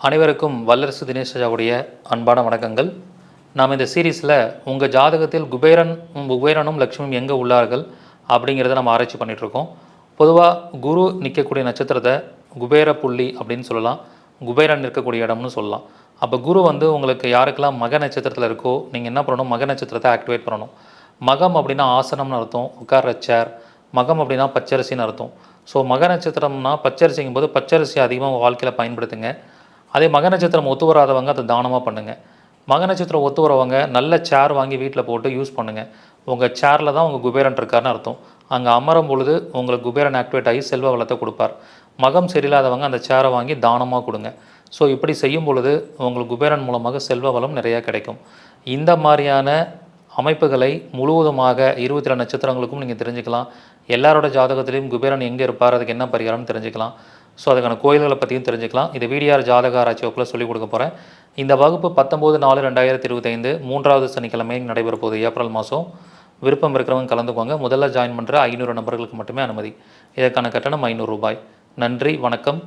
அனைவருக்கும் வல்லரசு தினேஷ் ராஜாவுடைய அன்பான வணக்கங்கள். நாம் இந்த சீரீஸில் உங்கள் ஜாதகத்தில் குபேரனும் லக்ஷ்மியும் எங்கே உள்ளார்கள் அப்படிங்கிறத நம்ம ஆராய்ச்சி பண்ணிகிட்ருக்கோம். பொதுவாக குரு நிற்கக்கூடிய நட்சத்திரத்தை குபேர புள்ளி அப்படின்னு சொல்லலாம், குபேரன் இருக்கக்கூடிய இடம்னு சொல்லலாம். அப்போ குரு உங்களுக்கு யாருக்கெல்லாம் மக நட்சத்திரத்தில் இருக்கோ நீங்கள் என்ன பண்ணணும், மக நட்சத்திரத்தை ஆக்டிவேட் பண்ணணும். மகம் அப்படின்னா ஆசனம்னு அர்த்தம், உட்கார்ற சேர். மகம் அப்படின்னா பச்சரிசின்னு அர்த்தம். ஸோ மக நட்சத்திரம்னா பச்சரிசிங்கும் போது பச்சரிசி அதிகமாக உங்கள் வாழ்க்கையில் பயன்படுத்துங்க. அதே மக நட்சத்திரம் ஒத்து வராதவங்க அதை தானமாக பண்ணுங்கள். மக நட்சத்திரம் ஒத்து வரவங்க நல்ல சேர் வாங்கி வீட்டில் போட்டு யூஸ் பண்ணுங்கள். உங்கள் சேரில் தான் உங்கள் குபேரன் இருக்காருன்னு அர்த்தம். அங்கே அமரும் பொழுது உங்களுக்கு குபேரன் ஆக்டிவேட் ஆகி செல்வ வளத்தை கொடுப்பார். மகம் சரியில்லாதவங்க அந்த சேரை வாங்கி தானமாக கொடுங்க. ஸோ இப்படி செய்யும் பொழுது உங்களுக்கு குபேரன் மூலமாக செல்வ வளம் நிறையா கிடைக்கும். இந்த மாதிரியான அமைப்புகளை முழுவதுமாக 27 நட்சத்திரங்களுக்கும் நீங்கள் தெரிஞ்சுக்கலாம். எல்லாரோட ஜாதகத்திலையும் குபேரன் எங்கே இருப்பார், அதுக்கு என்ன பரிகாரம்னு தெரிஞ்சுக்கலாம். ஸோ அதுக்கான கோயில்களை பற்றியும் தெரிஞ்சுக்கலாம். இது VDR ஜாதக ஆராய்ச்சி வகுப்பில் சொல்லிக் கொடுக்க போகிறேன். இந்த வகுப்பு 19/4/2025 3வது சனிக்கிழமை நடைபெற போகுது, ஏப்ரல் மாதம். விருப்பம் இருக்கிறவங்க கலந்துக்குவாங்க. முதல்ல ஜாயின் பண்ணுற 500 நபர்களுக்கு மட்டுமே அனுமதி. இதற்கான கட்டணம் ரூ. 500. நன்றி, வணக்கம்.